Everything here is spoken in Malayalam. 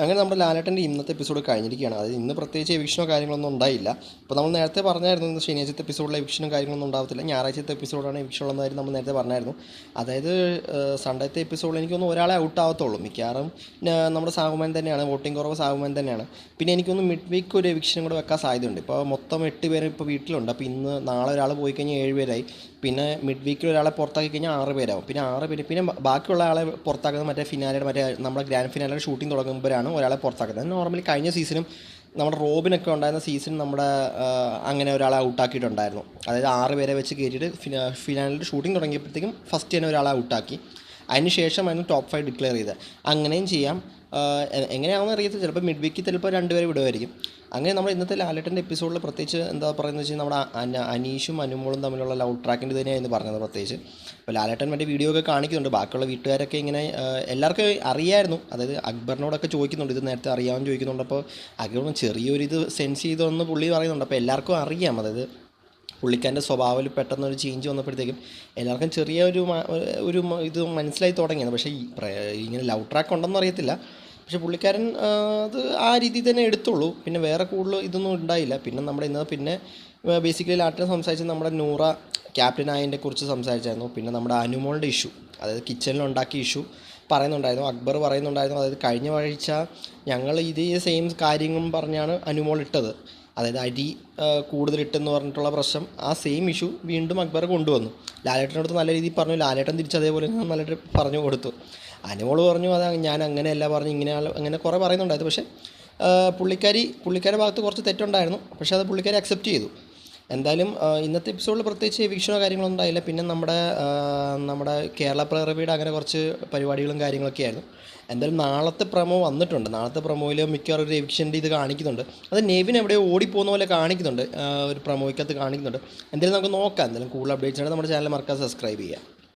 അങ്ങനെ നമ്മുടെ ലാലേട്ടൻ്റെ ഇന്നത്തെ എപ്പിസോഡ് കഴിഞ്ഞിരിക്കുകയാണ്. അതായത് ഇന്ന് പ്രത്യേകിച്ച് എവിക്ഷനോ കാര്യങ്ങളൊന്നും ഉണ്ടായില്ല. ഇപ്പോൾ നമ്മൾ നേരത്തെ പറഞ്ഞായിരുന്നു ഇന്ന് ശനിയാഴ്ചത്തെ എപ്പിസോഡിൽ എവിക്ഷനും കാര്യങ്ങളൊന്നും ഉണ്ടാകത്തില്ല, ഞായറാഴ്ചത്തെ എപ്പിസോഡാണ് എവിക്ഷൻ ഉള്ളതെന്ന കാര്യം നമ്മൾ നേരത്തെ പറഞ്ഞായിരുന്നു. അതായത് സൺഡേത്തെ എപ്പിസോഡിൽ എനിക്കൊന്ന് ഒരാളെ ഔട്ട് ആവത്തുള്ളൂ, മിക്കവാറും നമ്മുടെ സാഹുമാൻ തന്നെയാണ്, വോട്ടിംഗ് കുറവ് സാഹുമാൻ തന്നെയാണ്. പിന്നെ എനിക്കൊന്ന് മിഡ് വീക്ക് ഒരു എവിക്ഷനും കൂടെ വെക്കാൻ സാധ്യതയുണ്ട്. ഇപ്പോൾ മൊത്തം 8 പേര് ഇപ്പോൾ വീട്ടിലുണ്ട്. അപ്പോൾ ഇന്ന് നാളെ ഒരാൾ പോയി കഴിഞ്ഞാൽ 7 പേരായി. പിന്നെ മിഡ് വീക്കിൽ ഒരാളെ പുറത്താക്കി കഴിഞ്ഞാൽ 6 പേരാവും. പിന്നെ 6 പേര്, പിന്നെ ബാക്കിയുള്ള ആളെ പുറത്താക്കുന്നത് മറ്റേ ഫിനാലയുടെ നമ്മുടെ ഗ്രാൻഡ് ഫിനാലയുടെ ഷൂട്ടിംഗ് തുടങ്ങുമ്പോഴാണ് ഒരാളെ പുറത്താക്കുന്നത്. നോർമലി കഴിഞ്ഞ സീസണും നമ്മുടെ റോബിനൊക്കെ ഉണ്ടായിരുന്ന സീസൺ നമ്മുടെ അങ്ങനെ ഒരാളെ ഔട്ടാക്കിയിട്ടുണ്ടായിരുന്നു. അതായത് 6 പേരെ വെച്ച് കയറ്റിയിട്ട് ഫിനാലിൻ്റെ ഷൂട്ടിംഗ് തുടങ്ങിയപ്പോഴത്തേക്കും ഫസ്റ്റ് തന്നെ ഒരാളെ ഔട്ടാക്കി. അതിന് ശേഷമായിരുന്നു ടോപ്പ് 5 ഡിക്ലെയർ ചെയ്തത്. അങ്ങനെയും ചെയ്യാം. എങ്ങനെയാണെന്ന് അറിയത്തില്ല, ചിലപ്പോൾ മിഡ് വീക്കിൽ ചിലപ്പോൾ 2 പേരെ വിടുമായിരിക്കും. അങ്ങനെ നമ്മൾ ഇന്നത്തെ ലാലേട്ടൻ്റെ എപ്പിസോഡിൽ പ്രത്യേകിച്ച് എന്താ പറയുന്നത് വെച്ചാൽ നമ്മുടെ അനീഷും അനുമോളും തമ്മിലുള്ള ലവ് ട്രാക്കിൻ്റെ തന്നെയായിരുന്നു പറഞ്ഞത് പ്രത്യേകിച്ച്. അപ്പോൾ ലാലേട്ടൻ മറ്റേ വീഡിയോ ഒക്കെ കാണിക്കുന്നുണ്ട്. ബാക്കിയുള്ള വീട്ടുകാരൊക്കെ ഇങ്ങനെ എല്ലാവർക്കും അറിയായിരുന്നു. അതായത് അക്ബറിനോടൊക്കെ ചോദിക്കുന്നുണ്ട്, ഇത് നേരത്തെ അറിയാമെന്ന് ചോദിക്കുന്നുണ്ട്. അപ്പോൾ അക്ബർ ചെറിയൊരിത് സെൻസ് ചെയ്തതെന്ന് പുള്ളി പറയുന്നുണ്ട്. അപ്പോൾ എല്ലാവർക്കും അറിയാം, അതായത് പുള്ളിക്കാരൻ്റെ സ്വഭാവത്തിൽ പെട്ടെന്നൊരു ചേഞ്ച് വന്നപ്പോഴത്തേക്കും എല്ലാവർക്കും ചെറിയ ഒരു ഇത് മനസ്സിലായി തുടങ്ങിയത്. പക്ഷേ ഇങ്ങനെ ലവ് ട്രാക്ക് ഉണ്ടെന്ന് അറിയത്തില്ല. പക്ഷേ പുള്ളിക്കാരൻ അത് ആ രീതിയിൽ തന്നെ എടുത്തുള്ളൂ. പിന്നെ വേറെ കൂടുതൽ ഇതൊന്നും ഉണ്ടായില്ല. പിന്നെ നമ്മുടെ ഇന്ന് പിന്നെ ബേസിക്കലി ലാലേട്ടൻ സംസാരിച്ചത് നമ്മുടെ നൂറ ക്യാപ്റ്റൻ ആയതിനെ കുറിച്ച് സംസാരിച്ചായിരുന്നു. പിന്നെ നമ്മുടെ അനുമോളുടെ ഇഷ്യൂ, അതായത് കിച്ചണിലുണ്ടാക്കിയ ഇഷ്യൂ പറയുന്നുണ്ടായിരുന്നു. അക്ബർ പറയുന്നുണ്ടായിരുന്നു, അതായത് കഴിഞ്ഞ ആഴ്ച ഞങ്ങൾ ഇതേ സെയിം കാര്യങ്ങളും പറഞ്ഞാണ് അനുമോൾ ഇട്ടത്, അതായത് അരി കൂടുതലിട്ടെന്ന് പറഞ്ഞിട്ടുള്ള പ്രശ്നം, ആ സെയിം ഇഷ്യൂ വീണ്ടും അക്ബർ കൊണ്ടുവന്നു. ലാലേട്ടനടുത്ത് നല്ല രീതിയിൽ പറഞ്ഞു, ലാലേട്ടൻ തിരിച്ച് അതേപോലെ നല്ലതായിട്ട് പറഞ്ഞു കൊടുത്തു. അനുമോൾ പറഞ്ഞു അത് ഞാൻ അങ്ങനെയല്ല പറഞ്ഞു, അങ്ങനെ കുറേ പറയുന്നുണ്ടായിരുന്നു. പക്ഷേ പുള്ളിക്കാരുടെ ഭാഗത്ത് കുറച്ച് തെറ്റുണ്ടായിരുന്നു. പക്ഷേ അത് പുള്ളിക്കാരി അക്സെപ്റ്റ് ചെയ്തു. എന്തായാലും ഇന്നത്തെ എപ്പിസോഡിൽ പ്രത്യേകിച്ച് എവിക്ഷനോ കാര്യങ്ങളൊന്നും ഉണ്ടായില്ല. പിന്നെ നമ്മുടെ കേരള പിറവിയുടെ അങ്ങനെ കുറച്ച് പരിപാടികളും കാര്യങ്ങളൊക്കെ ആയിരുന്നു. എന്തായാലും നാളത്തെ പ്രൊമോ വന്നിട്ടുണ്ട്. നാളത്തെ പ്രൊമോയിൽ മിക്കവാറും ഒരു എവിക്ഷൻ്റെ ഇത് കാണിക്കുന്നുണ്ട്. അത് നെവിൻ എവിടെയോ ഓടിപ്പോകുന്ന പോലെ കാണിക്കുന്നുണ്ട്, ഒരു പ്രൊമോയ്ക്കകത്ത് കാണിക്കുന്നുണ്ട്. എന്തായാലും നമുക്ക് നോക്കാം. എന്തായാലും കൂടുതൽ അപ്ഡേറ്റ്സ് ആണ് നമ്മുടെ ചാനൽ മറക്കാതെ സബ്സ്ക്രൈബ് ചെയ്യുക.